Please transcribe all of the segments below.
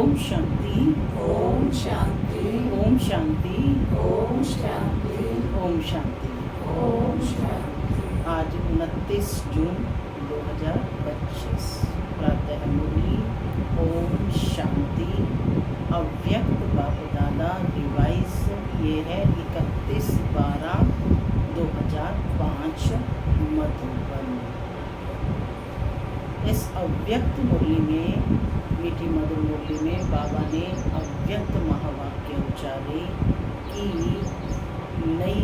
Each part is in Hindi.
ओम शांति, ओम शांति, ओम शांति, ओम शांति, ओम शांति। ओम शांति। आज 29 जून 2025 प्रातः मुरली ओम शांति अव्यक्त बाप दादा डिवाइस। ये है 31/12/2005 मधुबन। इस अव्यक्त मुरली में, मीठी मधुर मुरली में बाबा ने अव्यक्त महावाक्य उच्चारे कि नई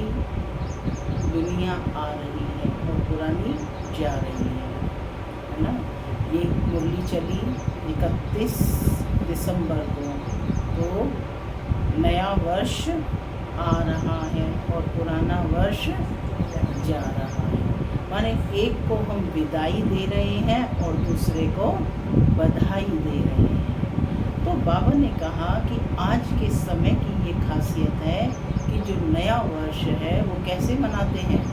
दुनिया आ रही है और पुरानी जा रही है ना। ये मुरली चली 31 दिसंबर को, तो नया वर्ष आ रहा है और पुराना वर्ष जा रहा है। माने एक को हम विदाई दे रहे हैं और दूसरे को बधाई दे रहे हैं। तो बाबा ने कहा कि आज के समय की ये खासियत है कि जो नया वर्ष है वो कैसे मनाते हैं,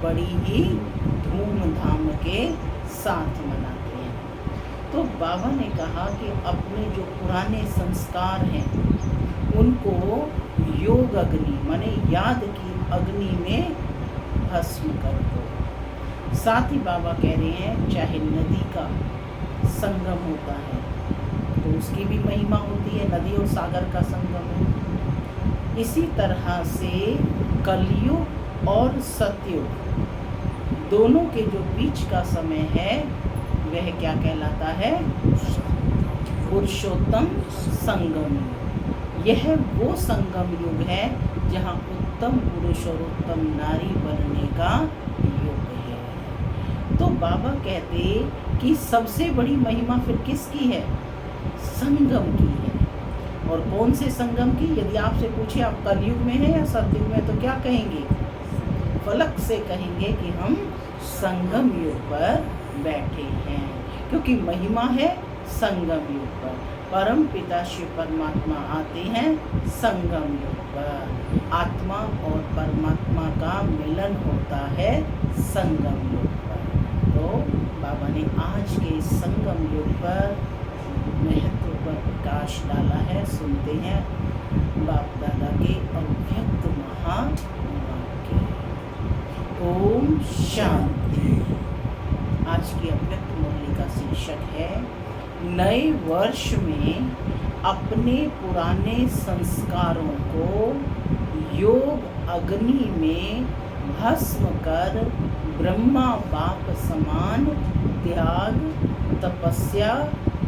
बड़ी ही धूमधाम के साथ मनाते हैं। तो बाबा ने कहा कि अपने जो पुराने संस्कार हैं उनको योग अग्नि माने याद की अग्नि में भस्म कर दो। साथ ही बाबा कह रहे हैं चाहे नदी का संगम होता है तो उसकी भी महिमा होती है, नदी और सागर का संगम है। इसी तरह से कलयुग और सतयुग दोनों के जो बीच का समय है वह क्या कहलाता है, पुरुषोत्तम संगम युग। यह वो संगम युग है जहाँ उत्तम पुरुष और उत्तम नारी बनने का युग है। तो बाबा कहते कि सबसे बड़ी महिमा फिर किसकी है, संगम की है। और कौन से संगम की? यदि आपसे पूछे आप कलयुग में हैं या सतयुग में, तो क्या कहेंगे? फलक से कहेंगे कि हम संगम युग पर बैठे हैं, क्योंकि महिमा है संगम युग पर। परम पिता शिव परमात्मा आते हैं संगम युग पर। आत्मा और परमात्मा का मिलन होता है संगम युग पर। तो बाबा ने आज के संगम युग पर महत्व पर प्रकाश डाला है। सुनते हैं बाप दादा के अव्यक्त महावाक्य। ओम शांति। आज की अव्यक्त मुरली का शीर्षक है नए वर्ष में अपने पुराने संस्कारों को योग अग्नि में भस्म कर ब्रह्मा बाप समान त्याग, तपस्या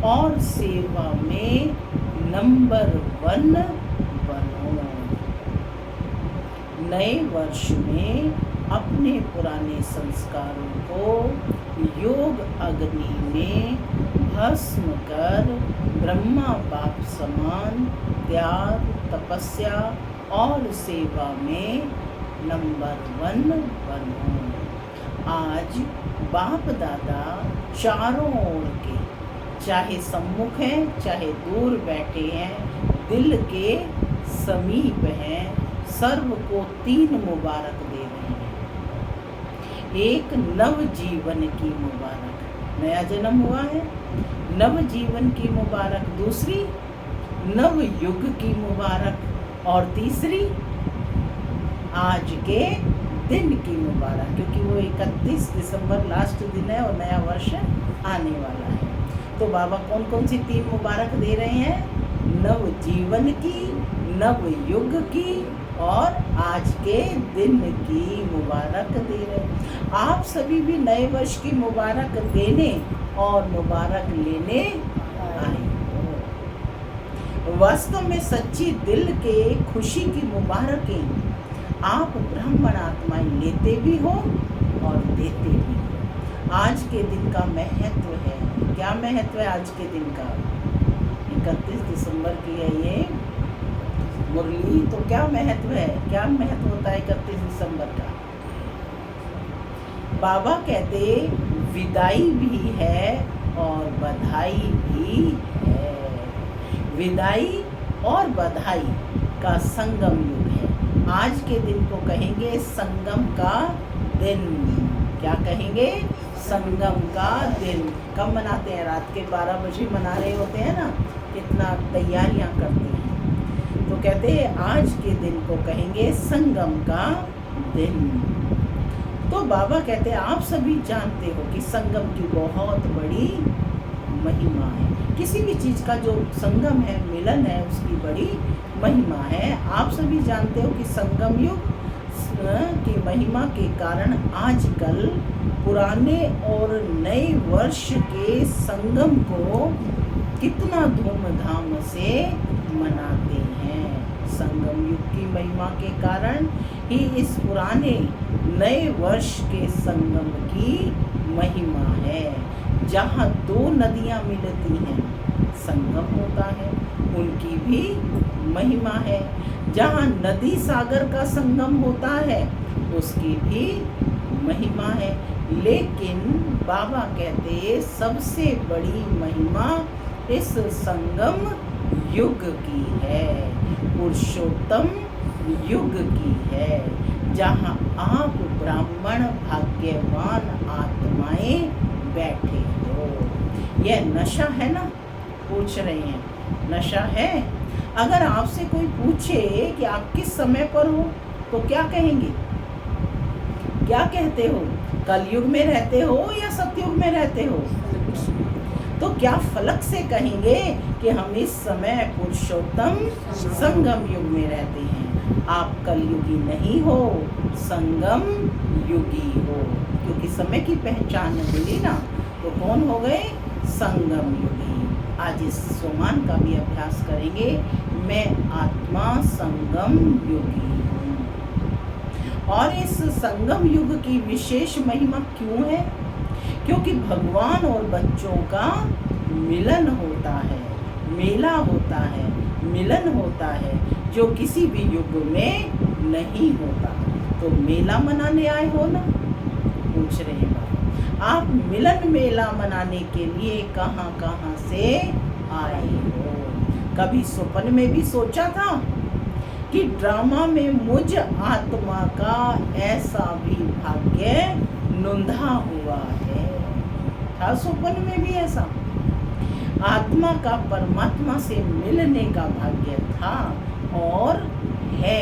और सेवा में नंबर 1 बनो। नए वर्ष में अपने पुराने संस्कारों को योग अग्नि में भस्म कर ब्रह्मा बाप समान त्याग, तपस्या और सेवा में नंबर 1 बनो। आज बाप दादा चारों ओर के, चाहे सम्मुख हैं चाहे दूर बैठे हैं, दिल के समीप हैं, सर्व को 3 मुबारक दे रहे हैं। एक नव जीवन की मुबारक, नया जन्म हुआ है, नव जीवन की मुबारक। दूसरी नव युग की मुबारक। और तीसरी आज के दिन की मुबारक, क्योंकि वो 31 दिसंबर लास्ट दिन है और नया वर्ष आने वाला है। तो बाबा कौन कौन सी 3 मुबारक दे रहे हैं? नव जीवन की, नव युग की और आज के दिन की मुबारक दे रहे हैं। आप सभी भी नए वर्ष की मुबारक देने और मुबारक लेने आए हो। वास्तव में सच्ची दिल के खुशी की मुबारकें आप ब्राह्मण आत्माएं लेते भी हो और देते भी हो। आज के दिन का महत्व है। क्या महत्व है आज के दिन का? 31 दिसंबर की है ये मुरली, तो क्या महत्व है? क्या महत्व होता है 31 दिसंबर का? बाबा कहते विदाई भी है और बधाई भी है। विदाई और बधाई का संगम युग है। आज के दिन को कहेंगे संगम का दिन। क्या कहेंगे? संगम का दिन। कब मनाते हैं? रात के 12 बजे मना रहे होते हैं ना, कितना तैयारियां करते हैं। तो कहते हैं आज के दिन को कहेंगे संगम का दिन। तो बाबा कहते हैं आप सभी जानते हो कि संगम की बहुत बड़ी महिमा है। किसी भी चीज़ का जो संगम है, मिलन है, उसकी बड़ी महिमा है। आप सभी जानते हो कि संगम युग की महिमा के कारण आजकल पुराने और नए वर्ष के संगम को कितना धूमधाम से मनाते हैं। संगम युग की महिमा के कारण ही इस पुराने नए वर्ष के संगम की महिमा है। जहाँ दो नदियाँ मिलती हैं, संगम होता है, उनकी भी महिमा है। जहाँ नदी सागर का संगम होता है, उसकी भी महिमा है। लेकिन बाबा कहते सबसे बड़ी महिमा इस संगम युग की है, पुरुषोत्तम युग की है, जहाँ आप ब्राह्मण भाग्यवान आत्माएं बैठे हो। यह नशा है ना? पूछ रहे हैं, नशा है? अगर आपसे कोई पूछे कि आप किस समय पर हो, तो क्या कहेंगे? क्या कहते हो? कलयुग में रहते हो या सतयुग में रहते हो? तो क्या फलक से कहेंगे कि हम इस समय पुरुषोत्तम संगम युग में रहते हैं? आप कलयुगी नहीं हो, संगम युगी हो। क्योंकि समय की पहचान मिली ना, तो कौन हो गए? संगम युगी। आज इस सोमान का भी अभ्यास करेंगे। मैं आत्मा संगम युगी हूँ। और इस संगम युग की विशेष महिमा क्यों है? क्योंकि भगवान और बच्चों का मिलन होता है, मेला होता है, मिलन होता है, जो किसी भी युग में नहीं होता। तो मेला मनाने आए हो ना? पूछ रहे हैं आप मिलन मेला मनाने के लिए कहाँ कहाँ से आए हो? कभी स्वप्न में भी सोचा था कि ड्रामा में मुझ आत्मा का ऐसा भी भाग्य नुंधा हुआ है? था स्वप्न में भी ऐसा? आत्मा का परमात्मा से मिलने का भाग्य था और है,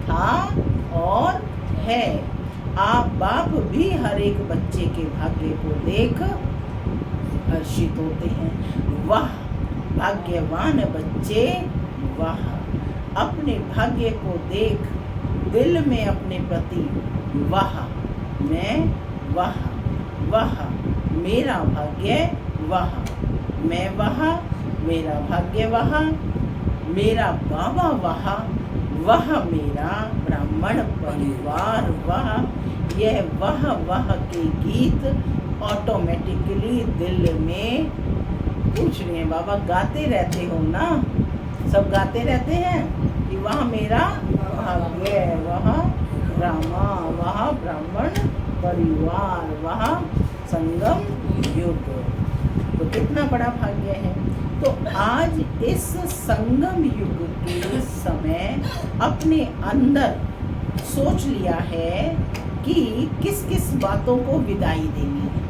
था और है। आप बाप भी हर एक बच्चे के भाग्य को देख हर्षित होते हैं। वाह भाग्यवान बच्चे, वाह! अपने भाग्य को देख दिल में अपने प्रति वाह, मैं वाह, वाह मेरा भाग्य, वाह मैं वाह, मेरा भाग्य वाह, मेरा बाबा वाह, वह मेरा ब्राह्मण परिवार वाह। यह वाह वाह के गीत ऑटोमेटिकली दिल में पूछ रहे हैं। बाबा गाते रहते हो ना? सब गाते रहते हैं कि वह मेरा भाग्य, वह ब्राह्मा, वह ब्राह्मण परिवार, वह संगम युग। तो कितना बड़ा भाग्य है। तो आज इस संगम युग के समय अपने अंदर सोच लिया है कि किस किस बातों को विदाई देनी है।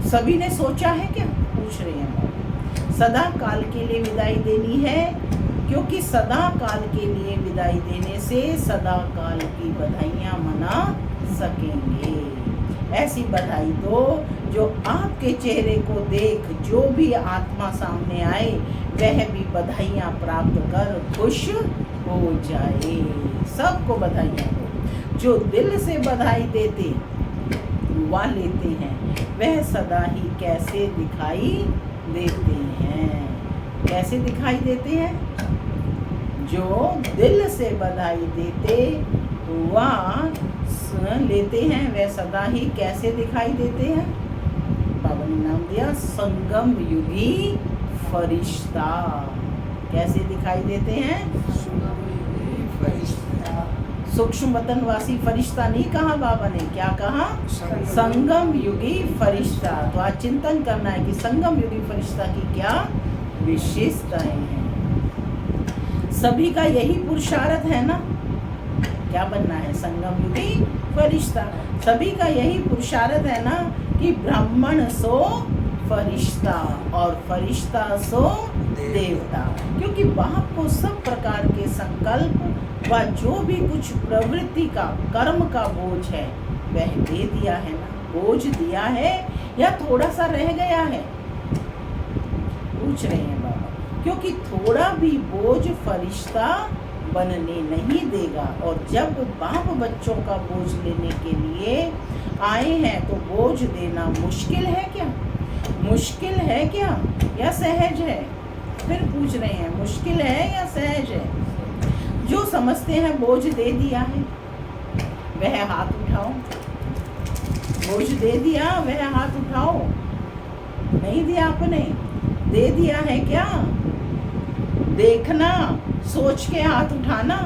सभी ने सोचा है क्या? पूछ रहे हैं। सदा काल के लिए विदाई देनी है, क्योंकि सदा काल के लिए विदाई देने से सदा काल की बधाइयाँ मना सकेंगे। ऐसी बधाई दो जो आपके चेहरे को देख जो भी आत्मा सामने आए वह भी बधाइयाँ प्राप्त कर खुश हो जाए। सबको बधाइयाँ दो। जो दिल से बधाई देते वा लेते हैं वह सदा ही कैसे दिखाई देते हैं? कैसे दिखाई देते हैं? जो दिल से बधाई देते वा लेते हैं वह सदा ही कैसे दिखाई देते हैं? बाबा ने नाम दिया संगम युगी फरिश्ता। कैसे दिखाई देते हैं? सूक्ष्म वतनवासी फरिश्ता नहीं कहा बाबा ने, क्या कहा? संगम युगी फरिश्ता। तो आज चिंतन करना है कि संगम युगी फरिश्ता की क्या विशेषताएं हैं। सभी का यही पुरुषार्थ है ना, क्या बनना है? संगम युगी फरिश्ता। सभी का यही पुरुषार्थ है ना कि ब्राह्मण सो फरिश्ता और फरिश्ता सो देवता, क्योंकि बाप को सब प्रकार के संकल्प व जो भी कुछ प्रवृत्ति का कर्म का बोझ है वह दे दिया है ना। बोझ दिया है या थोड़ा सा रह गया है, पूछ रहे हैं बाबा, क्योंकि थोड़ा भी बोझ फरिश्ता बनने नहीं देगा। और जब बाप बच्चों का बोझ लेने के लिए आए हैं तो बोझ देना मुश्किल है क्या? मुश्किल है क्या या सहज है? फिर पूछ रहे हैं मुश्किल है या सहज है? जो समझते हैं बोझ दे दिया है वह हाथ उठाओ। बोझ दे दिया वह हाथ उठाओ। नहीं दिया आपने? दे दिया है क्या? देखना, सोच के हाथ उठाना।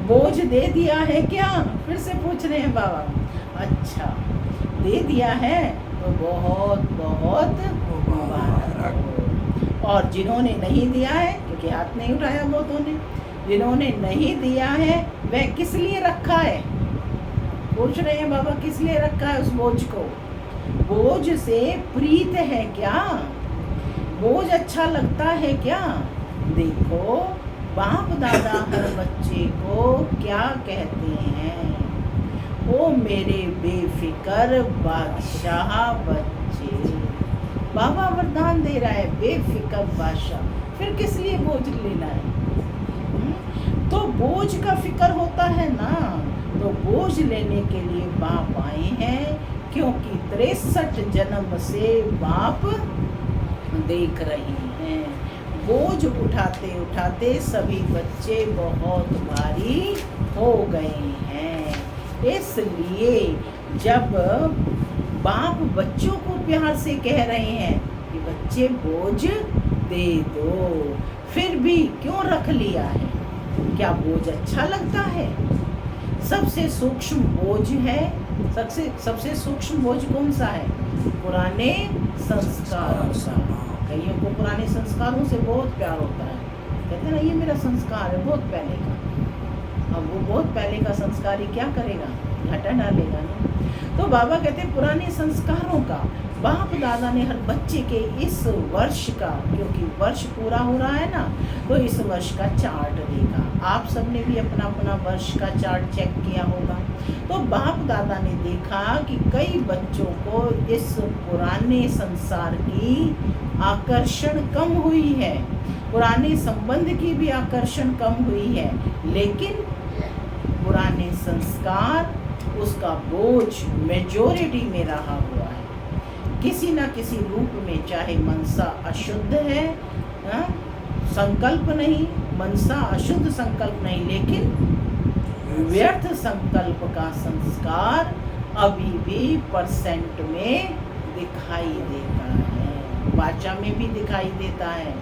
बोझ दे दिया है क्या? फिर से पूछ रहे हैं बाबा। अच्छा, दे दिया है तो बहुत बहुत मुबारक हो। और जिन्होंने नहीं दिया है, क्योंकि हाथ नहीं उठाया बहुतों ने, जिन्होंने नहीं दिया है वह किस लिए रखा है? पूछ रहे हैं बाबा, किस लिए रखा है उस बोझ को? बोझ से प्रीत है क्या? बोझ अच्छा लगता है क्या? देखो, बाप दादा हर बच्चे को क्या कहते हैं? ओ मेरे बेफिक्र बादशाह बच्चे। बाबा वरदान दे रहा है, बेफिक्र बादशाह। फिर किस लिए बोझ लेना है? तो बोझ का फिक्र होता है ना, तो बोझ लेने के लिए बाप आए हैं, क्योंकि 63 जन्म से बाप देख रहे हैं। बोझ उठाते उठाते सभी बच्चे बहुत भारी हो गए हैं। इसलिए जब बाप बच्चों को प्यार से कह रहे हैं कि बच्चे बोझ दे दो, फिर भी क्यों रख लिया है? क्या बोझ अच्छा लगता है? सबसे सूक्ष्म बोझ है, सबसे सूक्ष्म बोझ कौन सा है? पुराने संस्कारों का। कईयों को पुराने संस्कारों से बहुत प्यार होता है, कहते हैं ना ये मेरा संस्कार है बहुत पहले का। अब वो बहुत पहले का संस्कारी क्या करेगा? घटा डालेगा ना। तो बाबा कहते हैं पुराने संस्कारों का बाप दादा ने हर बच्चे के इस वर्ष का, क्योंकि वर्ष पूरा हो रहा है ना, तो इस वर्ष का चार्ट देगा। आप सबने भी अपना अपना वर्ष का चार्ट चेक किया होगा। तो बाप दादा ने देखा कि कई बच्चों को इस पुराने संसार की आकर्षण कम हुई है, पुराने संबंध की भी आकर्षण कम हुई है, लेकिन पुराने संस्कार उसका बोझ मेजॉरिटी में रहा हुआ है। किसी ना किसी रूप में, चाहे मनसा अशुद्ध है, संकल्प नहीं, मनसा अशुद्ध संकल्प नहीं, लेकिन व्यर्थ संकल्प का संस्कार अभी भी परसेंट में दिखाई देता है, वाचा में भी दिखाई देता है,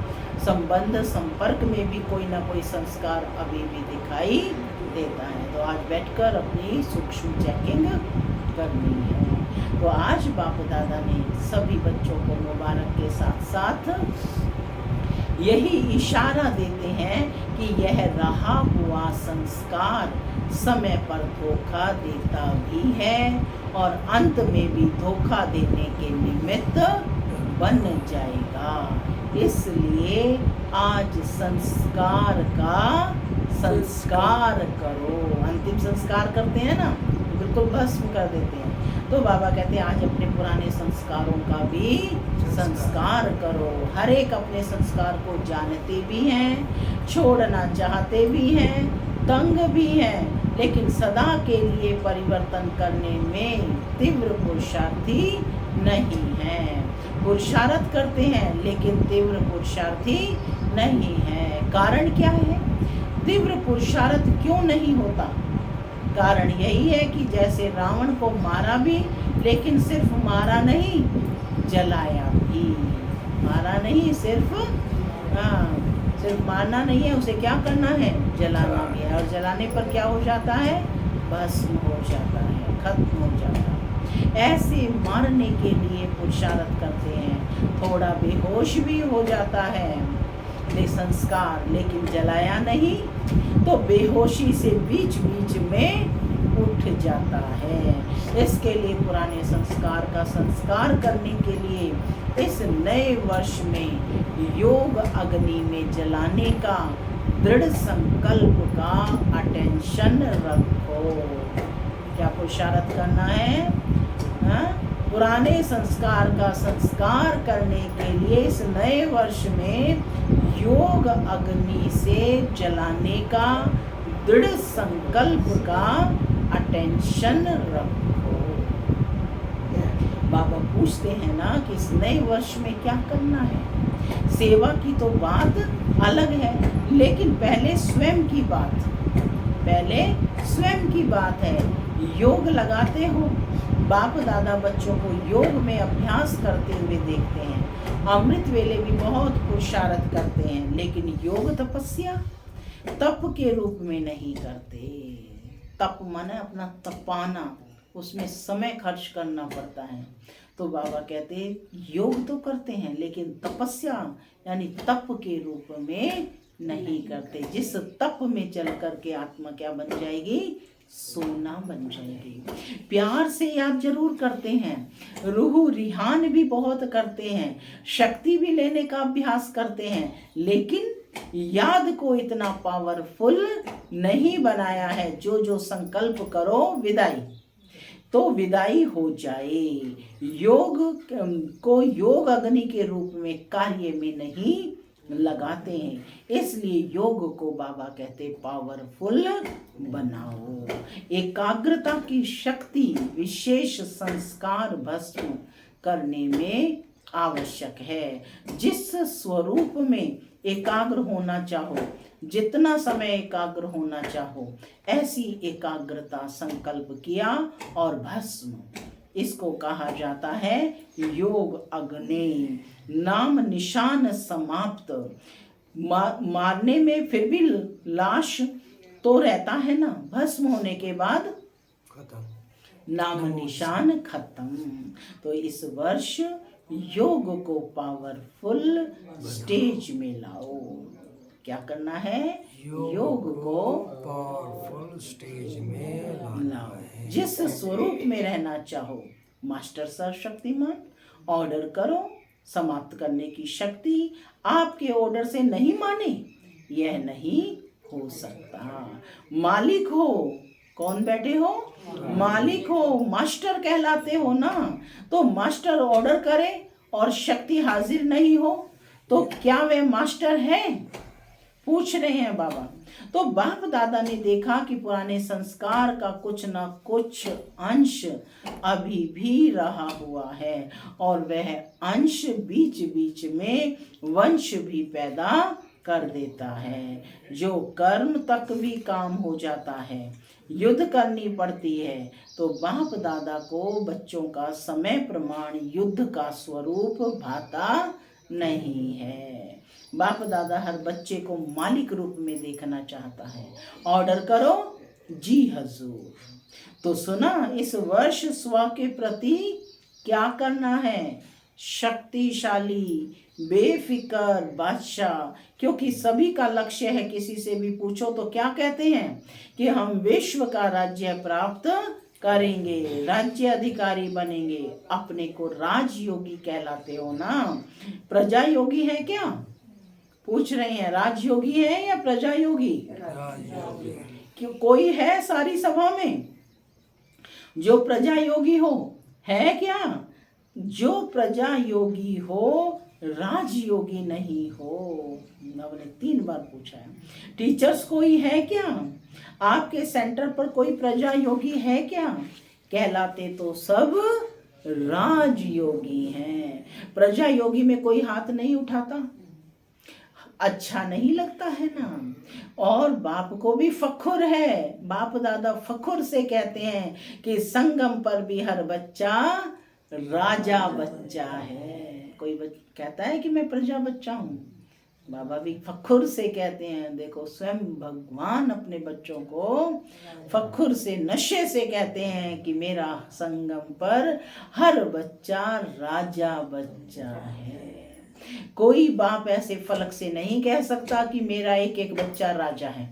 संबंध संपर्क में भी कोई ना कोई संस्कार अभी भी दिखाई देता है। तो आज बैठकर अपनी सूक्ष्म चेकिंग करनी है। तो आज बाप दादा ने सभी बच्चों को मुबारक के साथ साथ यही इशारा देते हैं कि यह रहा हुआ संस्कार समय पर धोखा देता भी है और अंत में भी धोखा देने के निमित्त बन जाएगा। इसलिए आज संस्कार का संस्कार करो। अंतिम संस्कार करते हैं ना, बिल्कुल भस्म कर देते हैं। तो बाबा कहते हैं आज अपने पुराने संस्कारों का भी संस्कार करो। हर एक अपने संस्कार को जानते भी हैं, छोड़ना चाहते भी हैं, तंग भी हैं, लेकिन सदा के लिए परिवर्तन करने में तीव्र पुरुषार्थी नहीं हैं। पुरुषार्थ करते हैं लेकिन तीव्र पुरुषार्थी नहीं है। कारण क्या है? तीव्र पुरुषार्थ क्यों नहीं होता? कारण यही है कि जैसे रावण को मारा भी, लेकिन सिर्फ मारा नहीं, जलाया भी। मारा नहीं, सिर्फ मारना नहीं है, उसे क्या करना है? जलाना भी है। और जलाने पर क्या हो जाता है? भस्म हो जाता है, खत्म हो जाता है। ऐसे मारने के लिए पुरुषार्थ करते हैं, थोड़ा बेहोश भी हो जाता है संस्कार, लेकिन जलाया नहीं, तो बेहोशी से बीच बीच में उठ जाता है। इसके लिए पुराने संस्कार का संस्कार करने के लिए इस नए वर्ष में योग अग्नि में जलाने का दृढ़ संकल्प का अटेंशन रखो। क्या पुरुषार्थ करना है? पुराने संस्कार का संस्कार करने के लिए इस नए वर्ष में योग अग्नि से जलाने का दृढ़ संकल्प का अटेंशन रखो। बाबा पूछते हैं ना कि इस नए वर्ष में क्या करना है। सेवा की तो बात अलग है, लेकिन पहले स्वयं की बात है। योग लगाते हो, बाप दादा बच्चों को योग में अभ्यास करते हुए देखते हैं। अमृत वेले भी बहुत पुरुषार्थ करते हैं, लेकिन योग तपस्या तप के रूप में नहीं करते। तप माने अपना तपाना, उसमें समय खर्च करना पड़ता है। तो बाबा कहते हैं योग तो करते हैं, लेकिन तपस्या यानी तप के रूप में नहीं करते। जिस तप में चल करके आत्मा क्या बन जाएगी? सोना बन जाएगी। प्यार से याद जरूर करते हैं, रूह रिहान भी बहुत करते हैं, शक्ति भी लेने का अभ्यास करते हैं, लेकिन याद को इतना पावरफुल नहीं बनाया है। जो संकल्प करो विदाई, तो विदाई हो जाए। योग को योग अग्नि के रूप में कार्य में नहीं लगाते हैं। इसलिए योग को बाबा कहते पावरफुल बनाओ। एकाग्रता की शक्ति विशेष संस्कार भस्म करने में आवश्यक है। जिस स्वरूप में एकाग्र होना चाहो, जितना समय एकाग्र होना चाहो, ऐसी एकाग्रता संकल्प किया और भस्म। इसको कहा जाता है योग अग्नि। नाम निशान समाप्त। मारने में फिर भी लाश तो रहता है ना, भस्म होने के बाद खत्म, नाम निशान खत्म। तो इस वर्ष योग को पावरफुल स्टेज में लाओ। क्या करना है? योग को पावरफुल स्टेज में लाओ। जिस स्वरूप में रहना चाहो, मास्टर सर्वशक्तिमान, ऑर्डर करो। समाप्त करने की शक्ति आपके ऑर्डर से नहीं माने, यह नहीं हो सकता। मालिक हो, कौन बैठे हो? मालिक हो, मास्टर कहलाते हो ना। तो मास्टर ऑर्डर करे और शक्ति हाजिर नहीं हो, तो क्या वे मास्टर हैं? पूछ रहे हैं बाबा। तो बाप दादा ने देखा कि पुराने संस्कार का कुछ न कुछ अंश अभी भी रहा हुआ है, और वह अंश बीच बीच में वंश भी पैदा कर देता है, जो कर्म तक भी काम हो जाता है। युद्ध करनी पड़ती है, तो बाप दादा को बच्चों का समय प्रमाण युद्ध का स्वरूप भाता नहीं है। बाप दादा हर बच्चे को मालिक रूप में देखना चाहता है। ऑर्डर करो, जी हजूर। तो सुना, इस वर्ष स्व के प्रति क्या करना है? शक्तिशाली बेफिक्र बादशाह, क्योंकि सभी का लक्ष्य है। किसी से भी पूछो तो क्या कहते हैं कि हम विश्व का राज्य प्राप्त करेंगे, राज्य अधिकारी बनेंगे। अपने को राजयोगी कहलाते हो ना। प्रजा योगी है क्या? पूछ रहे हैं, राजयोगी है या प्रजा योगी? क्यों कोई है सारी सभा में जो प्रजा योगी हो? है क्या? जो प्रजा योगी हो, राजयोगी नहीं हो। मैंने 3 बार पूछा है। टीचर्स कोई है क्या? आपके सेंटर पर कोई प्रजा योगी है क्या? कहलाते तो सब राजयोगी हैं। प्रजा योगी में कोई हाथ नहीं उठाता, अच्छा नहीं लगता है ना। और बाप को भी फखुर है। बाप दादा फखुर से कहते हैं कि संगम पर भी हर बच्चा राजा बच्चा है। कोई कहता है कि मैं प्रजा बच्चा हूँ। बाबा भी फखुर से कहते हैं। देखो, स्वयं भगवान अपने बच्चों को फखुर से, नशे से कहते हैं कि मेरा संगम पर हर बच्चा राजा बच्चा है। कोई बाप ऐसे फलक से नहीं कह सकता कि मेरा एक एक बच्चा राजा है।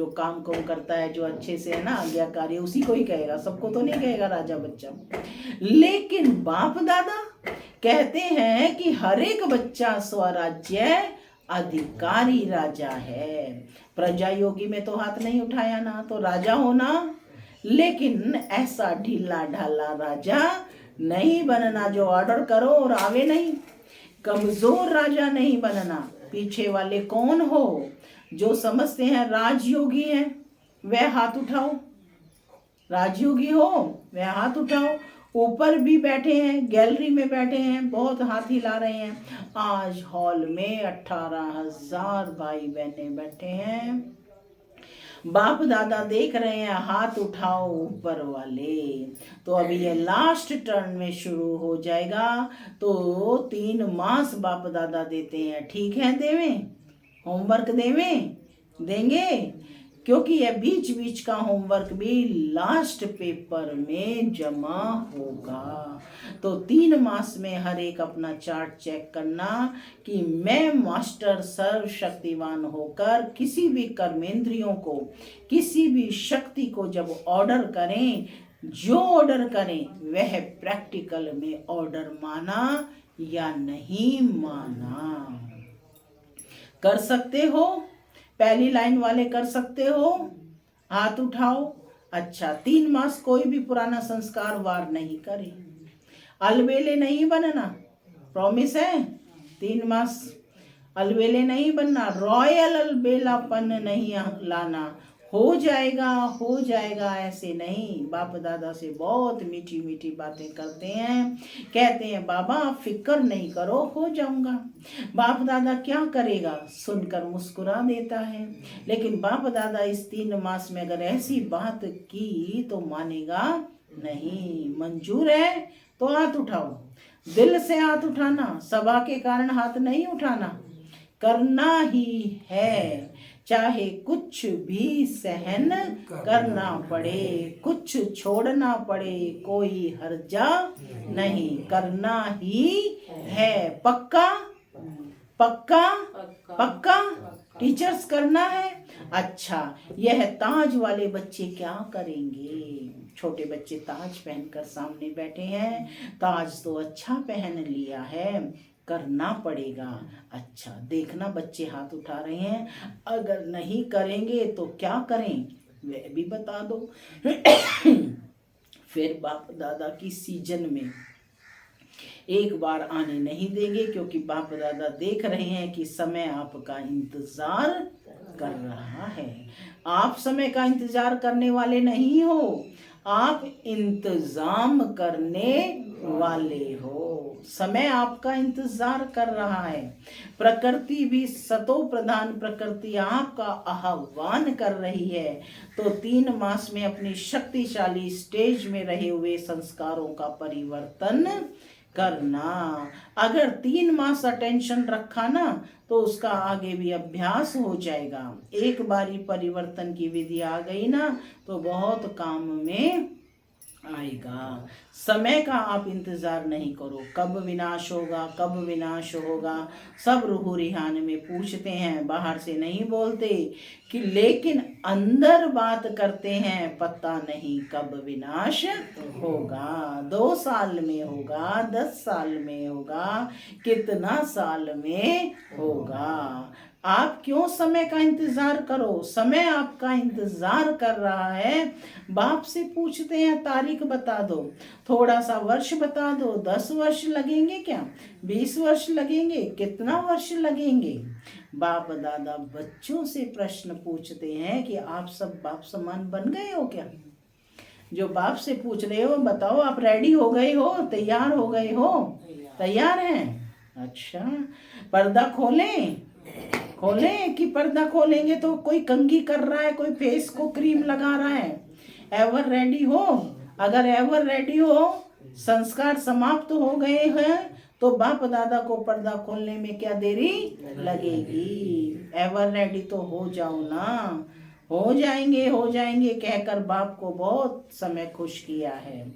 जो काम करता है, जो अच्छे से है ना आज्ञाकारी, उसी को ही कहेगा, सबको तो नहीं कहेगा राजा बच्चा। लेकिन बाप दादा कहते हैं कि हर एक बच्चा स्वराज्य अधिकारी राजा है। प्रजा योगी में तो हाथ नहीं उठाया ना, तो राजा होना, लेकिन ऐसा ढीला ढाला राजा नहीं बनना जो ऑर्डर करो और आवे नहीं। कमजोर राजा नहीं बनना। पीछे वाले कौन हो? जो समझते हैं राजयोगी हैं वह हाथ उठाओ। राजयोगी हो वह हाथ उठाओ। ऊपर भी बैठे हैं, गैलरी में बैठे हैं, बहुत हाथ हिला रहे हैं। आज हॉल में 18,000 भाई बहने बैठे हैं। बाप दादा देख रहे हैं, हाथ उठाओ ऊपर वाले। तो अभी ये लास्ट टर्न में शुरू हो जाएगा, तो 3 मास बाप दादा देते हैं। ठीक है, देवें होमवर्क, देंगे, क्योंकि यह बीच बीच का होमवर्क भी लास्ट पेपर में जमा होगा। तो 3 मास में हर एक अपना चार्ट चेक करना कि मैं मास्टर सर्वशक्तिवान होकर किसी भी कर्मेंद्रियों को, किसी भी शक्ति को जब ऑर्डर करें, जो ऑर्डर करें वह प्रैक्टिकल में ऑर्डर माना या नहीं माना। कर सकते हो? पहली लाइन वाले कर सकते हो? हाथ उठाओ। अच्छा, 3 मास कोई भी पुराना संस्कार वार नहीं करे, अलबेले नहीं बनना, प्रॉमिस है। 3 मास अलबेले नहीं बनना, रॉयल अलबेलापन नहीं लाना। हो जाएगा ऐसे नहीं। बाप दादा से बहुत मीठी मीठी बातें करते हैं, कहते हैं बाबा आप फिक्र नहीं करो, हो जाऊंगा। बाप दादा क्या करेगा, सुनकर मुस्कुरा देता है। लेकिन बाप दादा इस 3 मास में अगर ऐसी बात की तो मानेगा नहीं। मंजूर है तो हाथ उठाओ, दिल से हाथ उठाना, सभा के कारण हाथ नहीं उठाना। करना ही है, चाहे कुछ भी सहन करना पड़े, कुछ छोड़ना पड़े, कोई हर्जा नहीं, करना ही है। पक्का पक्का पक्का टीचर्स, करना है। अच्छा, यह ताज वाले बच्चे क्या करेंगे? छोटे बच्चे ताज पहनकर सामने बैठे हैं। ताज तो अच्छा पहन लिया है, करना पड़ेगा। अच्छा, देखना बच्चे हाथ उठा रहे हैं, अगर नहीं करेंगे तो क्या करें वह भी बता दो। फिर बाप दादा की सीजन में एक बार आने नहीं देंगे, क्योंकि बाप दादा देख रहे हैं कि समय आपका इंतजार कर रहा है। आप समय का इंतजार करने वाले नहीं हो, आप इंतजाम करने वाले हो। समय आपका इंतजार कर रहा है। प्रकृति भी सतो प्रधान प्रकृति आपका आह्वान कर रही है। तो 3 मास में अपनी शक्तिशाली स्टेज में रहे हुए संस्कारों का परिवर्तन करना। अगर 3 मास अटेंशन रखा ना तो उसका आगे भी अभ्यास हो जाएगा। एक बारी परिवर्तन की विधि आ गई ना तो बहुत काम में आएगा। समय का आप इंतजार नहीं करो, कब विनाश होगा, कब विनाश होगा। सब रूह रिहान में पूछते हैं, बाहर से नहीं बोलते कि, लेकिन अंदर बात करते हैं, पता नहीं कब विनाश होगा। 2 साल में होगा, 10 साल में होगा, कितना साल में होगा। आप क्यों समय का इंतजार करो? समय आपका इंतजार कर रहा है। बाप से पूछते हैं तारीख बता दो, थोड़ा सा वर्ष बता दो, 10 वर्ष लगेंगे क्या, 20 वर्ष लगेंगे, कितना वर्ष लगेंगे? बाप दादा बच्चों से प्रश्न पूछते हैं कि आप सब बाप समान बन गए हो क्या? जो बाप से पूछ रहे हो बताओ, आप रेडी हो गए हो, तैयार हो गए हो? तैयार हैं? अच्छा, पर्दा खोलें कि पर्दा खोलेंगे तो कोई कंघी कर रहा है, कोई फेस को क्रीम लगा रहा है? एवर रेडी हो? अगर एवर रेडी हो, संस्कार समाप्त हो गए हैं, तो बाप दादा को पर्दा खोलने में क्या देरी लगेगी? एवर रेडी तो हो जाओ ना। हो जाएंगे कहकर बाप को बहुत समय खुश किया है।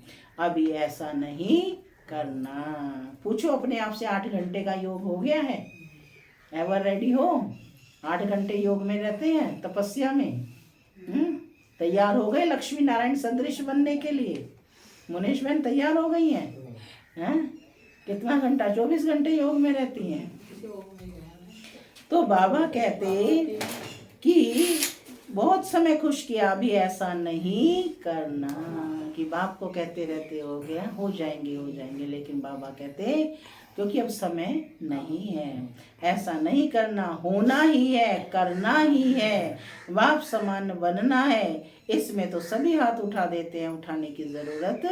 अभी ऐसा नहीं करना। पूछो अपने आप से, 8 घंटे का योग हो गया है? एवर रेडी हो? 8 घंटे योग में रहते हैं, तपस्या में। तैयार हो गए लक्ष्मी नारायण सदृश बनने के लिए? मुनेश बहन तैयार हो गई हैं? कितना घंटा? 24 घंटे योग में रहती हैं। तो बाबा कहते कि बहुत समय खुश किया, अभी ऐसा नहीं करना। कि बाप को कहते रहते हो गया हो जाएंगे, लेकिन बाबा कहते क्योंकि अब समय नहीं है, ऐसा नहीं करना, होना ही है, करना ही है, बाप समान बनना है। इसमें तो सभी हाथ उठा देते हैं, उठाने की जरूरत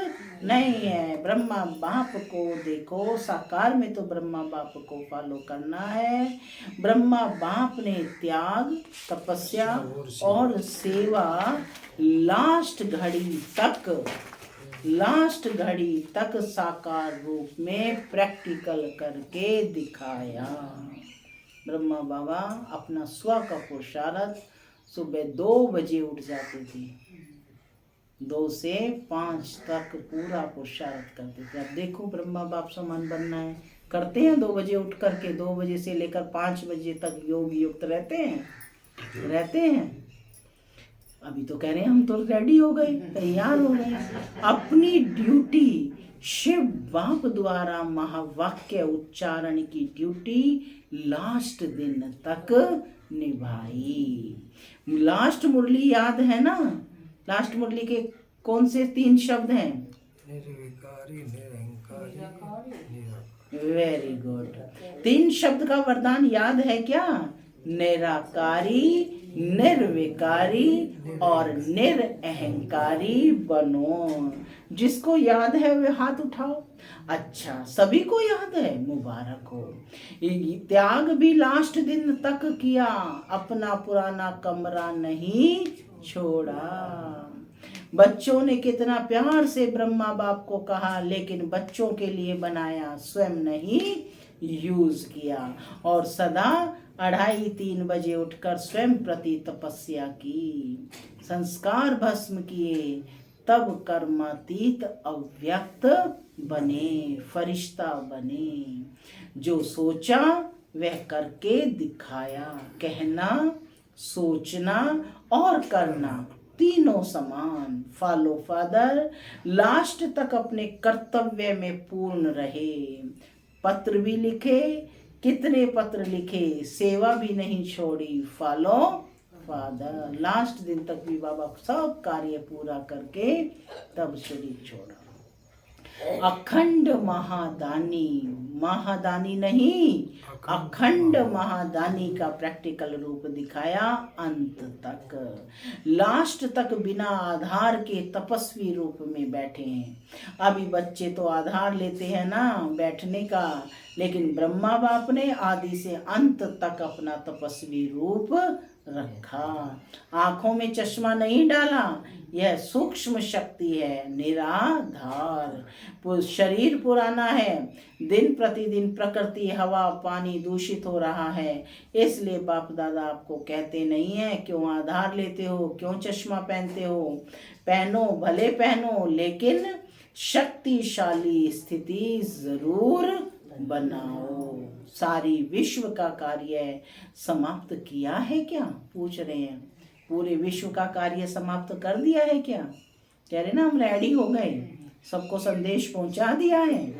नहीं है। ब्रह्मा बाप को देखो, साकार में तो ब्रह्मा बाप को फॉलो करना है। ब्रह्मा बाप ने त्याग, तपस्या और सेवा लास्ट घड़ी तक साकार रूप में प्रैक्टिकल करके दिखाया। ब्रह्मा बाबा अपना स्व का पुरुषार्थ सुबह 2 बजे उठ जाते थे, 2 से 5 तक पूरा पुरुषार्थ करते थे। अब देखो ब्रह्मा बाप समान बनना है, करते हैं 2 बजे उठ करके, 2 बजे से लेकर 5 बजे तक योग युक्त रहते हैं। अभी तो कह रहे हैं हम तो रेडी हो गए, तैयार हो गए। अपनी ड्यूटी शिव बाप द्वारा महावाक्य उच्चारण की ड्यूटी लास्ट दिन तक निभाई। लास्ट मुरली याद है ना? लास्ट मुरली के कौन से 3 शब्द हैं? निर्विकारी, निरहंकारी, वेरी गुड। 3 शब्द का वरदान याद है क्या? निराकारी, निर्विकारी और निरअहंकारी बनो। जिसको याद है वे हाथ उठाओ। अच्छा, सभी को याद है, मुबारक हो। त्याग भी लास्ट दिन तक किया, अपना पुराना कमरा नहीं छोड़ा। बच्चों ने कितना प्यार से ब्रह्मा बाप को कहा, लेकिन बच्चों के लिए बनाया, स्वयं नहीं यूज किया। और सदा 2:30-3 बजे उठकर स्वयं प्रति तपस्या की, संस्कार भस्म किए, तब कर्मातीत अव्यक्त बने, फरिश्ता बने। जो सोचा वह करके दिखाया। कहना, सोचना और करना तीनों समान। फॉलो फादर, लास्ट तक अपने कर्तव्य में पूर्ण रहे। पत्र भी लिखे, कितने पत्र लिखे, सेवा भी नहीं छोड़ी। फॉलो फादर, लास्ट दिन तक भी बाबा सब कार्य पूरा करके तब शरीर छोड़ा। अखंड महादानी, महादानी नहीं, अखंड महादानी का प्रैक्टिकल रूप दिखाया अंत तक। लास्ट तक बिना आधार के तपस्वी रूप में बैठे हैं। अभी बच्चे तो आधार लेते हैं ना बैठने का, लेकिन ब्रह्मा बाप ने आदि से अंत तक अपना तपस्वी रूप रखा। आंखों में चश्मा नहीं डाला, यह सूक्ष्म शक्ति है, निराधार। शरीर पुराना है, दिन प्रतिदिन प्रकृति, हवा, पानी दूषित हो रहा है। इसलिए बाप दादा आपको कहते नहीं है क्यों आधार लेते हो, क्यों चश्मा पहनते हो। पहनो, भले पहनो, लेकिन शक्तिशाली स्थिति जरूर बनाओ। सारी विश्व का कार्य समाप्त किया है क्या? पूछ रहे हैं। पूरे विश्व का कार्य समाप्त कर दिया है क्या? कह रहे ना हम रेडी हो गए, सबको संदेश पहुंचा दिया है।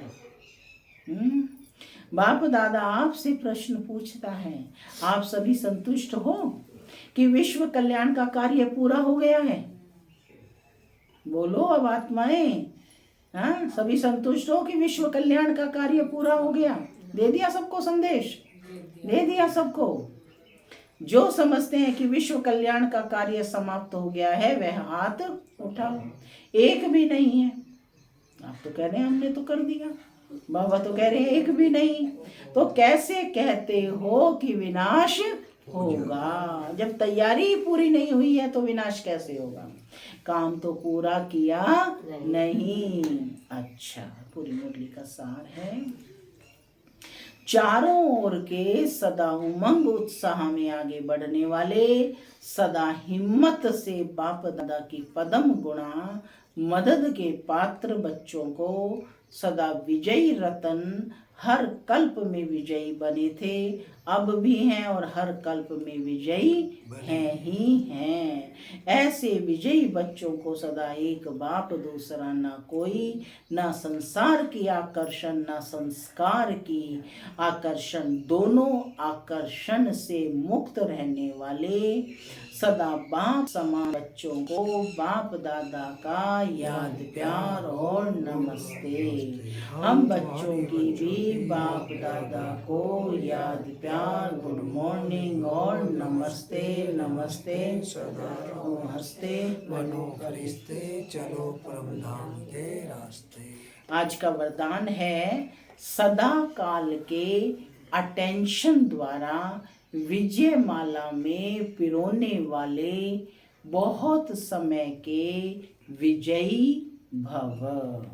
बाप दादा आपसे प्रश्न पूछता है, आप सभी संतुष्ट हो कि विश्व कल्याण का कार्य पूरा हो गया है? बोलो अब आत्माएं, हाँ सभी संतुष्ट हो कि विश्व कल्याण का कार्य पूरा हो गया? दे दिया सबको संदेश? दे दिया सबको। जो समझते हैं कि विश्व कल्याण का कार्य समाप्त हो गया है वह हाथ उठाओ। एक भी नहीं है। आप तो कह रहे हैं हमने तो कर दिया, बाबा तो कह रहे हैं एक भी नहीं। तो कैसे कहते हो कि विनाश होगा? जब तैयारी ही पूरी नहीं हुई है तो विनाश कैसे होगा? काम तो पूरा किया नहीं। अच्छा, पूरी मुरली का सार है। चारों ओर के सदा उमंग उत्साह में आगे बढ़ने वाले, सदा हिम्मत से बाप दादा की पदम गुणा मदद के पात्र बच्चों को सदा विजयी रतन हर कल्प में विजयी बने थे, अब भी हैं और हर कल्प में विजयी हैं ही हैं। ऐसे विजयी बच्चों को सदा एक बाप दूसरा ना कोई, ना संसार की आकर्षण ना संस्कार की आकर्षण, दोनों आकर्षण से मुक्त रहने वाले सदा बाप समान बच्चों को बाप दादा का याद प्यार और नमस्ते। हम बच्चों की भी बाप दादा को याद प्यार, गुड मॉर्निंग और नमस्ते नमस्ते सदा नमस्ते। बनो फरिश्ते, चलो परम धाम के रास्ते। आज का वरदान है सदा काल के अटेंशन द्वारा विजय माला में पिरोने वाले बहुत समय के विजयी भव।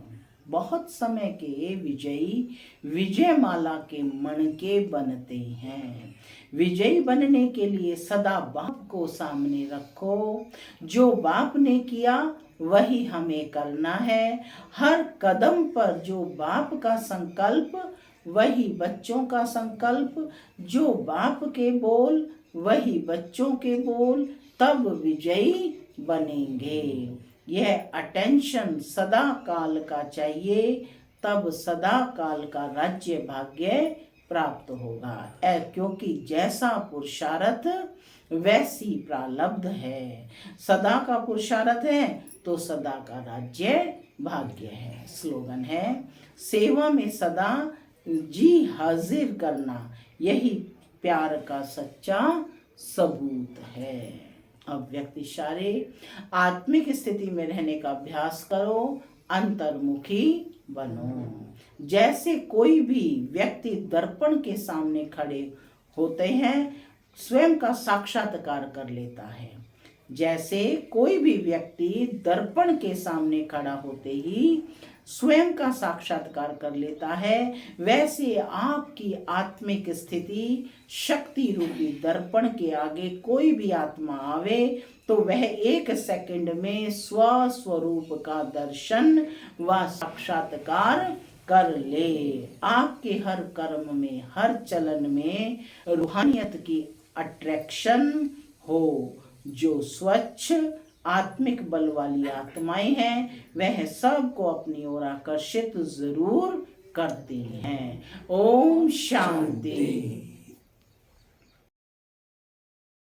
बहुत समय के विजयी विजय माला के मणके बनते हैं। विजयी बनने के लिए सदा बाप को सामने रखो। जो बाप ने किया वही हमें करना है। हर कदम पर जो बाप का संकल्प वही बच्चों का संकल्प, जो बाप के बोल वही बच्चों के बोल, तब विजयी बनेंगे। यह अटेंशन सदा काल का चाहिए, तब सदा काल का राज्य भाग्य प्राप्त होगा। क्योंकि जैसा पुरुषार्थ वैसी प्रारब्ध है। सदा का पुरुषार्थ है तो सदा का राज्य भाग्य है। स्लोगन है सेवा में सदा जी हाजिर करना, यही प्यार का सच्चा सबूत है। अब व्यक्ति सारे आत्मिक स्थिति में रहने का अभ्यास करो, अंतर्मुखी बनो। जैसे कोई भी व्यक्ति दर्पण के सामने खड़े होते हैं, स्वयं का साक्षात्कार कर लेता है। जैसे कोई भी व्यक्ति दर्पण के सामने खड़ा होते ही स्वयं का साक्षात्कार कर लेता है, वैसे आपकी आत्मिक स्थिति शक्ति रूपी दर्पण के आगे कोई भी आत्मा आवे तो वह 1 सेकंड में स्वस्वरूप का दर्शन व साक्षात्कार कर ले। आपके हर कर्म में, हर चलन में रूहानियत की अट्रैक्शन हो। जो स्वच्छ आत्मिक बल वाली आत्माएं हैं वह सबको अपनी ओर आकर्षित जरूर करती हैं। ओम शांति।